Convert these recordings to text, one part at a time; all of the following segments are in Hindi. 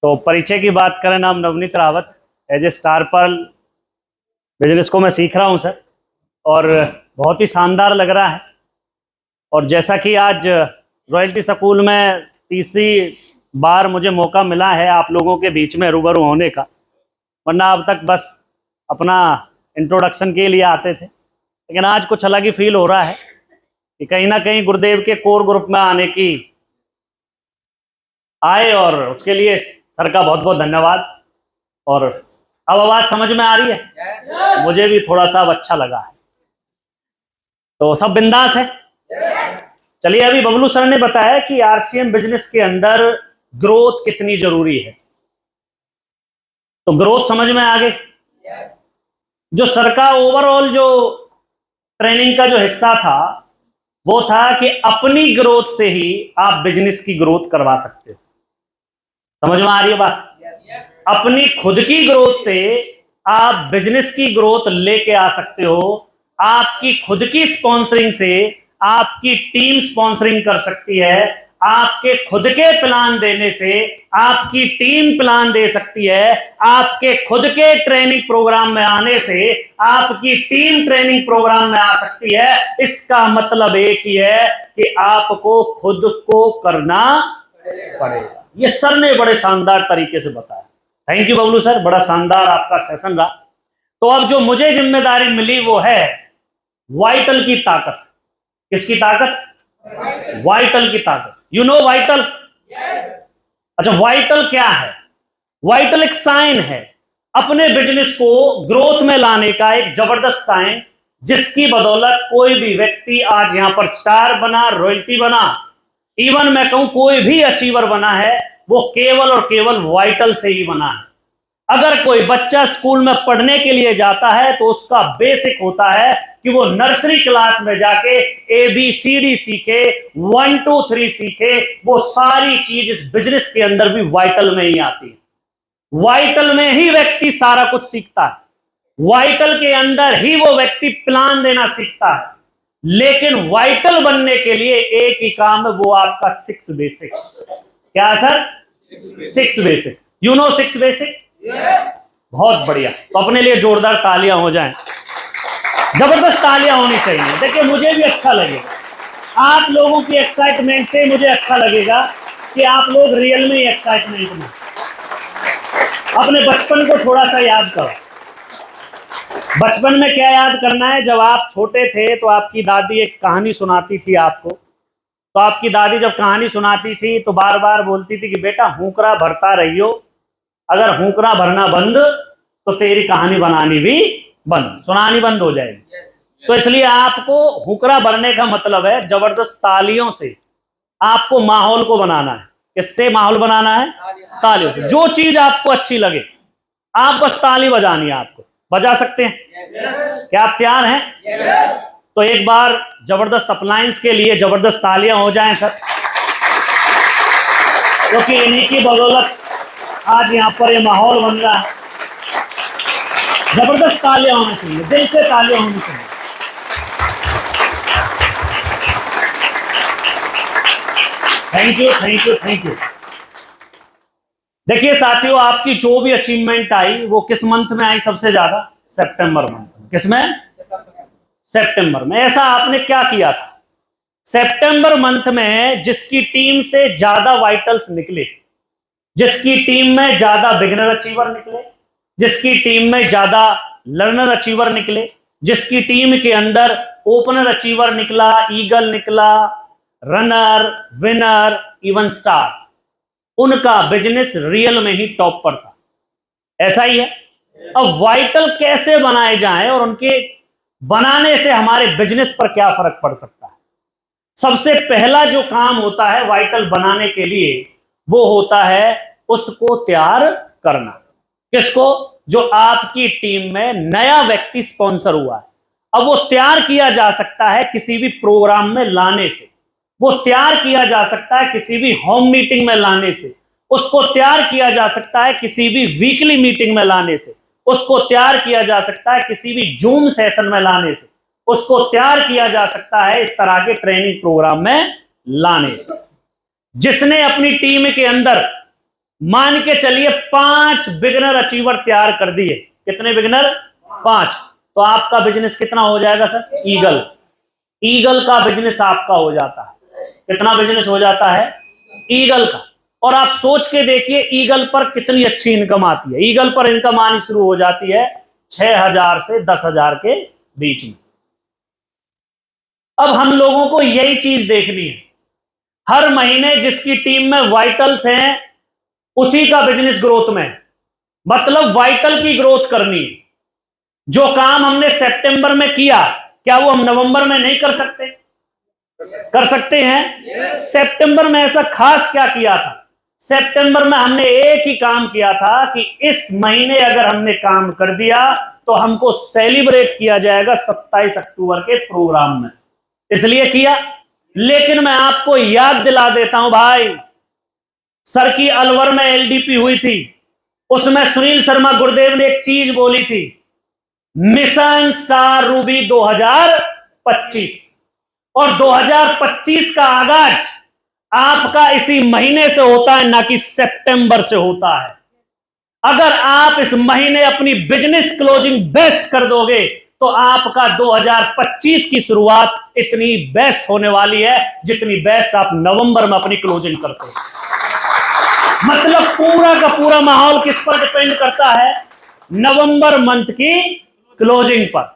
तो परिचय की बात करें, नाम Navneet Rawat. As a star pearl business को मैं सीख रहा हूं सर, और बहुत ही शानदार लग रहा है। और जैसा कि आज रॉयल्टी स्कूल में तीसरी बार मुझे मौका मिला है आप लोगों के बीच में रूबरू होने का, वरना अब तक बस अपना इंट्रोडक्शन के लिए आते थे, लेकिन आज कुछ अलग ही फील हो रहा है कि कहीं ना कहीं गुरुदेव के कोर ग्रुप में आने की आए, और उसके लिए सर का बहुत बहुत धन्यवाद। और अब आवाज समझ में आ रही है? yes, मुझे भी थोड़ा सा अब अच्छा लगा है। तो सब बिंदास है? yes. चलिए, अभी बबलू सर ने बताया कि आरसीएम बिजनेस के अंदर ग्रोथ कितनी जरूरी है, तो ग्रोथ समझ में आ गई। yes. जो सर का ओवरऑल जो ट्रेनिंग का जो हिस्सा था वो था कि अपनी ग्रोथ से ही आप बिजनेस की ग्रोथ करवा सकते हो। समझ में आ रही है बात? yes. अपनी खुद की ग्रोथ से आप बिजनेस की ग्रोथ लेके आ सकते हो। आपकी खुद की स्पॉन्सरिंग से आपकी टीम स्पॉन्सरिंग कर सकती है। आपके खुद के प्लान देने से आपकी टीम प्लान दे सकती है। आपके खुद के ट्रेनिंग प्रोग्राम में आने से आपकी टीम ट्रेनिंग प्रोग्राम में आ सकती है। इसका मतलब एक ही है कि आपको खुद को करना पड़ेगा। ये सर ने बड़े शानदार तरीके से बताया। थैंक यू बबलू सर, बड़ा शानदार आपका सेशन रहा। तो अब जो मुझे जिम्मेदारी मिली वो है वाइटल की ताकत। किसकी ताकत? वाइटल की ताकत। You know vital? अच्छा, वाइटल क्या है? वाइटल एक साइन है अपने बिजनेस को ग्रोथ में लाने का, एक जबरदस्त साइन, जिसकी बदौलत कोई भी व्यक्ति आज यहां पर स्टार बना, रॉयल्टी बना, इवन मैं कहूं कोई भी अचीवर बना है, वो केवल और केवल वाइटल से ही बना है। अगर कोई बच्चा स्कूल में पढ़ने के लिए जाता है तो उसका बेसिक होता है कि वो नर्सरी क्लास में जाके ABCD सीखे, 1 2 3 सीखे। वो सारी चीज इस बिजनेस के अंदर भी वाइटल में ही आती है। वाइटल में ही व्यक्ति सारा कुछ सीखता है। वाइटल के अंदर ही वो व्यक्ति प्लान देना सीखता है। लेकिन वाइटल बनने के लिए एक ही काम है, वो आपका 6 बेसिक। क्या sir? 6 basic. You know 6 basic? बहुत बढ़िया। तो अपने लिए जोरदार तालियां हो जाएं, जबरदस्त तालियां होनी चाहिए। देखिए, मुझे भी अच्छा लगेगा, आप लोगों की एक्साइटमेंट से मुझे अच्छा लगेगा कि आप लोग रियल में एक्साइटमेंट में अपने बचपन को थोड़ा सा याद करो। बचपन में क्या याद करना है? जब आप छोटे थे तो आपकी दादी एक कहानी सुनाती थी आपको। तो आपकी दादी जब कहानी सुनाती थी तो बार बार बोलती थी कि बेटा हुंकरा भरता रहियो, अगर हुंकरा भरना बंद तो तेरी कहानी बनानी भी बंद, सुनानी बंद हो जाएगी। तो इसलिए आपको हुंकरा भरने का मतलब है जबरदस्त तालियों से आपको माहौल को बनाना है। किससे माहौल बनाना है? तालियों से। जो चीज आपको अच्छी लगे आप बस ताली बजानी है। आपको बजा सकते हैं? क्या आप तैयार हैं? तो एक बार जबरदस्त अप्लायंस के लिए जबरदस्त तालियां हो जाएं सर, क्योंकि इन्हीं की बदौलत आज यहां पर ये माहौल बन रहा है। जबरदस्त तालियां होनी चाहिए, दिल से तालियां होनी चाहिए। Thank you, thank you, thank you. देखिए साथियों, आपकी जो भी अचीवमेंट आई वो किस मंथ में आई? सबसे ज्यादा सितंबर मंथ में। किसमें? सितंबर में। ऐसा आपने क्या किया था? सितंबर मंथ में जिसकी टीम से ज्यादा वाइटल्स निकले, जिसकी टीम में ज्यादा बिगिनर अचीवर निकले, जिसकी टीम में ज्यादा लर्नर अचीवर निकले, जिसकी टीम के अंदर ओपनर अचीवर निकला, ईगल निकला, रनर, विनर, इवन स्टार, उनका बिजनेस रियल में ही टॉप पर था। ऐसा ही है। अब वाइटल कैसे बनाए जाएं और उनके बनाने से हमारे बिजनेस पर क्या फर्क पड़ सकता है? सबसे पहला जो काम होता है वाइटल बनाने के लिए वो होता है उसको तैयार करना। किसको? जो आपकी टीम में नया व्यक्ति स्पॉन्सर हुआ है। अब वो तैयार किया जा सकता है किसी भी प्रोग्राम में लाने से, वो तैयार किया जा सकता है किसी भी होम मीटिंग में लाने से, उसको तैयार किया जा सकता है किसी भी वीकली मीटिंग में लाने से, उसको तैयार किया जा सकता है किसी भी जूम सेशन में लाने से, उसको तैयार किया जा सकता है इस तरह के ट्रेनिंग प्रोग्राम में लाने से। जिसने अपनी टीम के अंदर मान के चलिए 5 बिगनर अचीवर तैयार कर दिए। कितने बिगनर? 5। तो आपका बिजनेस कितना हो जाएगा सर? ईगल। ईगल का बिजनेस आपका हो जाता है। कितना बिजनेस हो जाता है? ईगल का। और आप सोच के देखिए ईगल पर कितनी अच्छी इनकम आती है। ईगल पर इनकम आनी शुरू हो जाती है 6,000 से 10,000 के बीच में। अब हम लोगों को यही चीज देखनी है। हर महीने जिसकी टीम में वाइटल्स हैं उसी का बिजनेस ग्रोथ में, मतलब वाइटल की ग्रोथ करनी है। जो काम हमने सितंबर में किया, क्या वो हम नवंबर में नहीं कर सकते? कर सकते हैं। सितंबर में ऐसा खास क्या किया था? सितंबर में हमने एक ही काम किया था कि इस महीने अगर हमने काम कर दिया तो हमको सेलिब्रेट किया जाएगा 27 अक्टूबर के प्रोग्राम में, इसलिए किया। लेकिन मैं आपको याद दिला देता हूं भाई, सर की अलवर में एलडीपी हुई थी, उसमें सुनील शर्मा गुरुदेव ने एक चीज बोली थी, मिशन स्टार रूबी 2025। और 2025 का आगाज आपका इसी महीने से होता है, ना कि सितंबर से होता है। अगर आप इस महीने अपनी बिजनेस क्लोजिंग बेस्ट कर दोगे तो आपका 2025 की शुरुआत इतनी बेस्ट होने वाली है जितनी बेस्ट आप नवंबर में अपनी क्लोजिंग करते हो। मतलब पूरा का पूरा माहौल किस पर डिपेंड करता है? नवंबर मंथ की क्लोजिंग पर।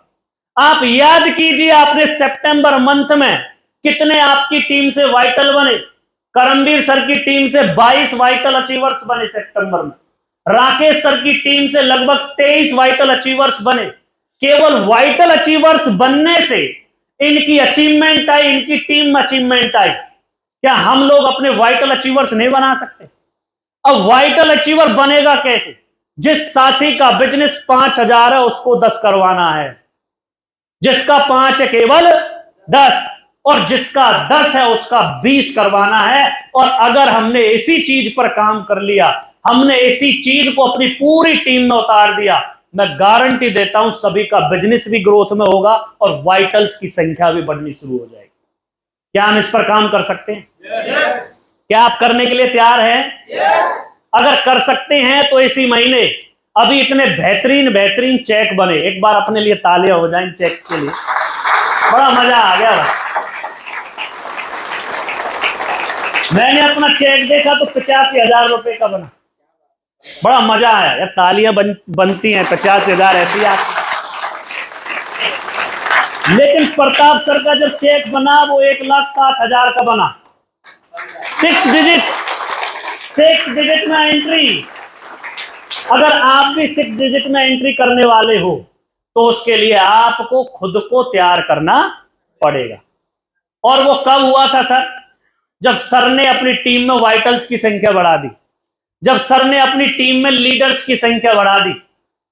आप याद कीजिए आपने सितंबर मंथ में कितने आपकी टीम से वाइटल बने। करमवीर सर की टीम से 22 वाइटल अचीवर्स बने सितंबर में। राकेश सर की टीम से लगभग 23 वाइटल अचीवर्स बने। केवल वाइटल अचीवर्स बनने से इनकी अचीवमेंट आई, इनकी टीम में अचीवमेंट आई। क्या हम लोग अपने वाइटल अचीवर्स नहीं बना सकते? अब वाइटल अचीवर बनेगा कैसे? जिस साथी का बिजनेस 5,000 है उसको 10 करवाना है, जिसका 5 है केवल 10, और जिसका 10 है उसका 20 करवाना है। और अगर हमने इसी चीज पर काम कर लिया, हमने इसी चीज को अपनी पूरी टीम में उतार दिया, मैं गारंटी देता हूं सभी का बिजनेस भी ग्रोथ में होगा और वाइटल्स की संख्या भी बढ़नी शुरू हो जाएगी। क्या हम इस पर काम कर सकते हैं? yes. क्या आप करने के लिए तैयार हैं? yes. अगर कर सकते हैं तो इसी महीने अभी इतने बेहतरीन बेहतरीन चेक बने, एक बार अपने लिए तालियां हो जाएं चेक्स के लिए। बड़ा मजा आ गया भाई। मैंने अपना चेक देखा तो 85,000 रुपए का बना, बड़ा मजा आया यार। तालियां बनती हैं 85,000 ऐसी आती। लेकिन प्रताप सर का जब चेक बना वो 1,07,000 का बना। 6 डिजिट में एंट्री। अगर आप भी 6 डिजिट में एंट्री करने वाले हो तो उसके लिए आपको खुद को तैयार करना पड़ेगा। और वो कब हुआ था सर? जब सर ने अपनी टीम में वाइटल्स की संख्या बढ़ा दी, जब सर ने अपनी टीम में लीडर्स की संख्या बढ़ा दी,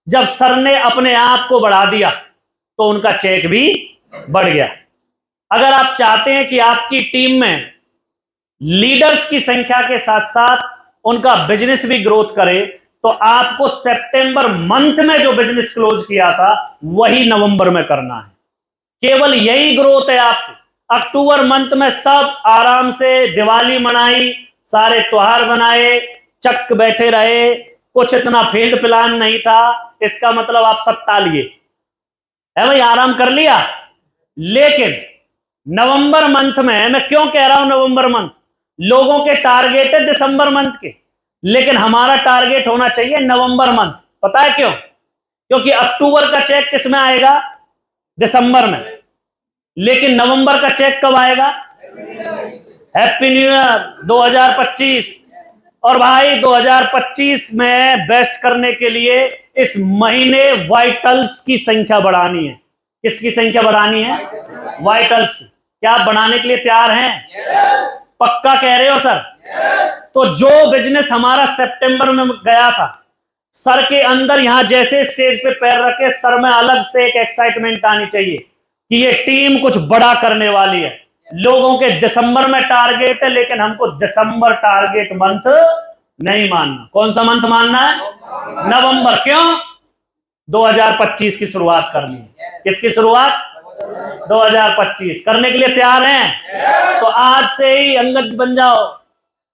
जब सर ने अपने आप को बढ़ा दिया तो उनका चेक भी बढ़ गया। अगर आप चाहते हैं कि आपकी टीम में लीडर्स की संख्या के साथ साथ उनका बिजनेस भी ग्रोथ करे तो आपको सितंबर मंथ में जो बिजनेस क्लोज किया था वही नवंबर में करना है। केवल यही ग्रोथ है आपको। अक्टूबर मंथ में सब आराम से दिवाली मनाई, सारे त्योहार बनाए, चक बैठे रहे, कुछ इतना फील्ड प्लान नहीं था। इसका मतलब आप सब टालिए है भाई, आराम कर लिया। लेकिन नवंबर मंथ में, मैं क्यों कह रहा हूं नवंबर मंथ, लोगों के टारगेट है दिसंबर मंथ के, लेकिन हमारा टारगेट होना चाहिए नवंबर मंथ। पता है क्यों? क्योंकि अक्टूबर का चेक किस में आएगा? दिसंबर में। लेकिन नवंबर का चेक कब आएगा? Happy new year 2025। और भाई 2025 में बेस्ट करने के लिए इस महीने वाइटल्स की संख्या बढ़ानी है। किसकी संख्या बढ़ानी है? वाइटल्स की। क्या आप बढ़ाने के लिए तैयार हैं? पक्का कह रहे हो सर? तो जो बिजनेस हमारा सितंबर में गया था, सर के अंदर यहां जैसे स्टेज पे पैर रखे सर में अलग से एक एक्साइटमेंट आनी चाहिए कि ये टीम कुछ बड़ा करने वाली है। लोगों के दिसंबर में टारगेट है, लेकिन हमको दिसंबर टारगेट मंथ नहीं मानना। कौन सा मंथ मानना है? नवंबर। क्यों? 2025 की शुरुआत करनी है। किसकी शुरुआत? 2025 करने के लिए तैयार हैं? तो आज से ही अंगद बन जाओ,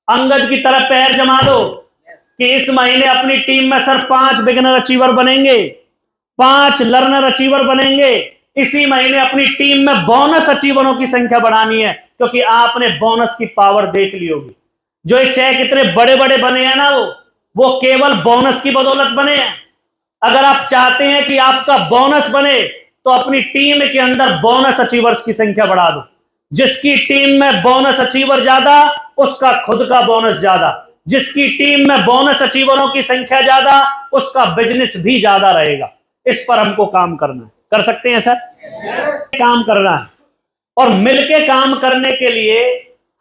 अंगद की तरफ पैर जमा दो। कि इस महीने अपनी टीम में सर 5 बिगिनर अचीवर बनेंगे, 5 लर्नर अचीवर बनेंगे। इसी महीने अपनी टीम में बोनस अचीवरों की संख्या बढ़ानी है, क्योंकि आपने बोनस की पावर देख ली होगी। जो ये चेक इतने बड़े बड़े बने हैं ना, वो केवल बोनस की बदौलत बने हैं। अगर आप चाहते हैं कि आपका बोनस बने, तो अपनी टीम के अंदर बोनस अचीवर्स की संख्या बढ़ा दो। जिसकी टीम में बोनस अचीवर ज्यादा, उसका खुद का बोनस ज्यादा। जिसकी टीम में बोनस अचीवरों की संख्या ज्यादा, उसका बिजनेस भी ज्यादा रहेगा। इस पर हमको काम करना है। कर सकते हैं सर? काम करना है, और मिलके काम करने के लिए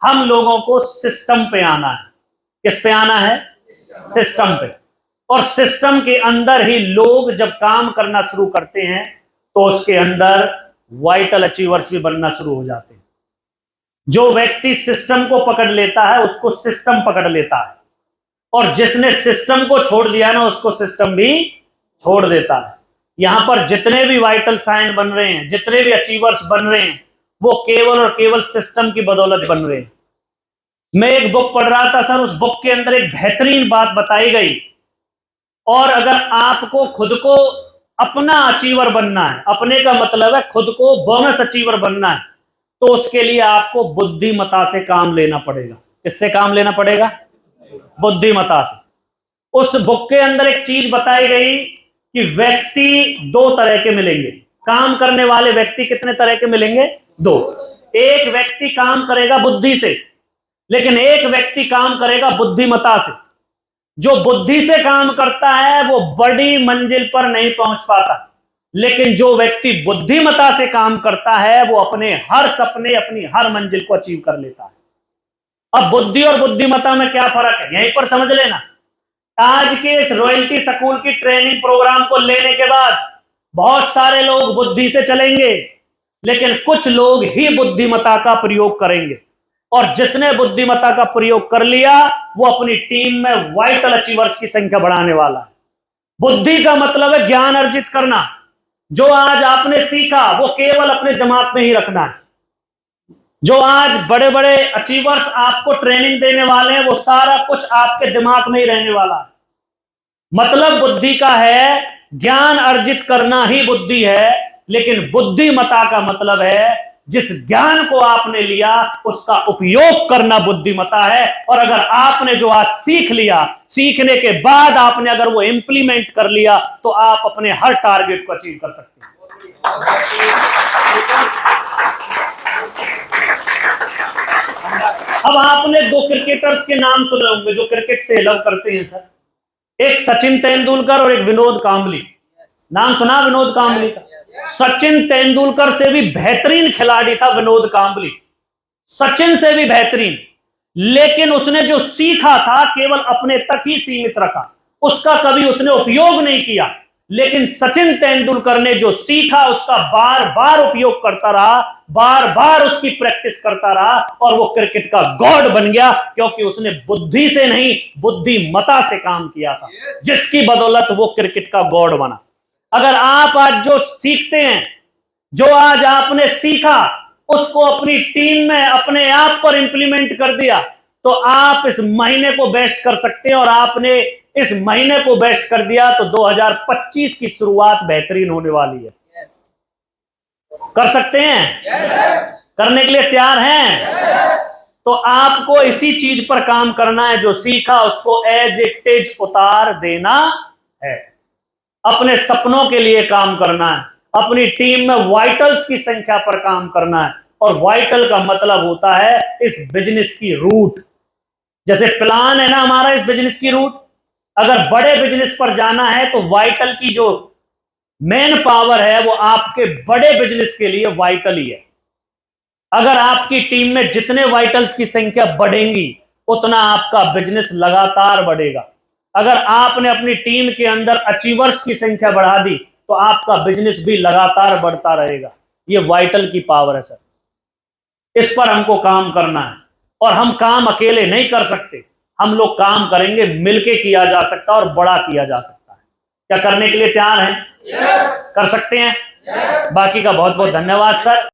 हम लोगों को सिस्टम पे आना है। किस पे आना है? सिस्टम पे। और सिस्टम के अंदर ही लोग जब काम करना शुरू करते हैं, तो उसके अंदर वाइटल अचीवर्स भी बनना शुरू हो जाते हैं। जो व्यक्ति सिस्टम को पकड़ लेता है, उसको सिस्टम पकड़ लेता है, और जिसने सिस्टम को छोड़ दिया ना, उसको सिस्टम भी छोड़ देता है। यहां पर जितने भी वाइटल साइन बन रहे हैं, जितने भी अचीवर्स बन रहे हैं, वो केवल और केवल सिस्टम की बदौलत बन रहे हैं। मैं एक बुक पढ़ रहा था सर, उस बुक के अंदर एक बेहतरीन बात बताई गई। और अगर आपको खुद को अपना अचीवर बनना है, अपने का मतलब है खुद को बोनस अचीवर बनना है, तो उसके लिए आपको बुद्धिमता से काम लेना पड़ेगा। किससे काम लेना पड़ेगा? बुद्धिमता से। उस बुक के अंदर एक चीज बताई गई कि व्यक्ति 2 तरह के मिलेंगे। काम करने वाले व्यक्ति कितने तरह के मिलेंगे? 2। एक व्यक्ति काम करेगा बुद्धि से, लेकिन एक व्यक्ति काम करेगा बुद्धिमता से। जो बुद्धि से काम करता है वो बड़ी मंजिल पर नहीं पहुंच पाता, लेकिन जो व्यक्ति बुद्धिमता से काम करता है, वो अपने हर सपने, अपनी हर मंजिल को अचीव कर लेता है। अब बुद्धि और बुद्धिमता में क्या फर्क है, यहीं पर समझ लेना। आज के इस रॉयल्टी स्कूल की ट्रेनिंग प्रोग्राम को लेने के बाद बहुत सारे लोग बुद्धि से चलेंगे, लेकिन कुछ लोग ही बुद्धिमता का प्रयोग करेंगे। और जिसने बुद्धिमता का प्रयोग कर लिया, वो अपनी टीम में वाइटल अचीवर्स की संख्या बढ़ाने वाला है। बुद्धि का मतलब है ज्ञान अर्जित करना। जो आज आपने सीखा, वो केवल अपने दिमाग में ही रखना है। जो आज बड़े बड़े अचीवर्स आपको ट्रेनिंग देने वाले हैं, वो सारा कुछ आपके दिमाग में ही रहने वाला है। मतलब बुद्धि का है ज्ञान अर्जित करना ही बुद्धि है, लेकिन बुद्धिमता का मतलब है जिस ज्ञान को आपने लिया उसका उपयोग करना बुद्धिमता है। और अगर आपने जो आज सीख लिया, सीखने के बाद आपने अगर वो इंप्लीमेंट कर लिया, तो आप अपने हर टारगेट को अचीव कर सकते हैं। अब आपने 2 क्रिकेटर्स के नाम सुने होंगे जो क्रिकेट से लव करते हैं सर। एक सचिन तेंदुलकर और एक विनोद कांबली। नाम सुना विनोद कांबली का? सचिन तेंदुलकर से भी बेहतरीन खिलाड़ी था विनोद कांबली, सचिन से भी बेहतरीन। लेकिन उसने जो सीखा था केवल अपने तक ही सीमित रखा, उसका कभी उसने उपयोग नहीं किया। लेकिन सचिन तेंदुलकर ने जो सीखा उसका बार बार उपयोग करता रहा, बार बार उसकी प्रैक्टिस करता रहा, और वो क्रिकेट का गॉड बन गया, क्योंकि उसने बुद्धि से नहीं बुद्धिमता से काम किया था, जिसकी बदौलत वो क्रिकेट का गॉड बना। अगर आप आज जो सीखते हैं, जो आज आपने सीखा, उसको अपनी टीम में अपने आप पर इंप्लीमेंट कर दिया, तो आप इस महीने को बेस्ट कर सकते हैं। और आपने इस महीने को बेस्ट कर दिया तो 2025 की शुरुआत बेहतरीन होने वाली है। कर सकते हैं? करने के लिए तैयार हैं? तो आपको इसी चीज पर काम करना है। जो सीखा उसको एज इट इज उतार देना है। अपने सपनों के लिए काम करना है। अपनी टीम में वाइटल्स की संख्या पर काम करना है। और वाइटल का मतलब होता है इस बिजनेस की रूट। जैसे प्लान है ना हमारा इस बिजनेस की रूट, अगर बड़े बिजनेस पर जाना है तो वाइटल की जो मेन पावर है वो आपके बड़े बिजनेस के लिए वाइटल ही है। अगर आपकी टीम में जितने वाइटल्स की संख्या बढ़ेंगी, उतना आपका बिजनेस लगातार बढ़ेगा। अगर आपने अपनी टीम के अंदर अचीवर्स की संख्या बढ़ा दी, तो आपका बिजनेस भी लगातार बढ़ता रहेगा। ये वाइटल की पावर है सर, इस पर हमको काम करना है। और हम काम अकेले नहीं कर सकते, हम लोग काम करेंगे, मिलके किया जा सकता है और बड़ा किया जा सकता है। क्या करने के लिए तैयार हैं? कर सकते हैं? बाकी का बहुत बहुत धन्यवाद सर।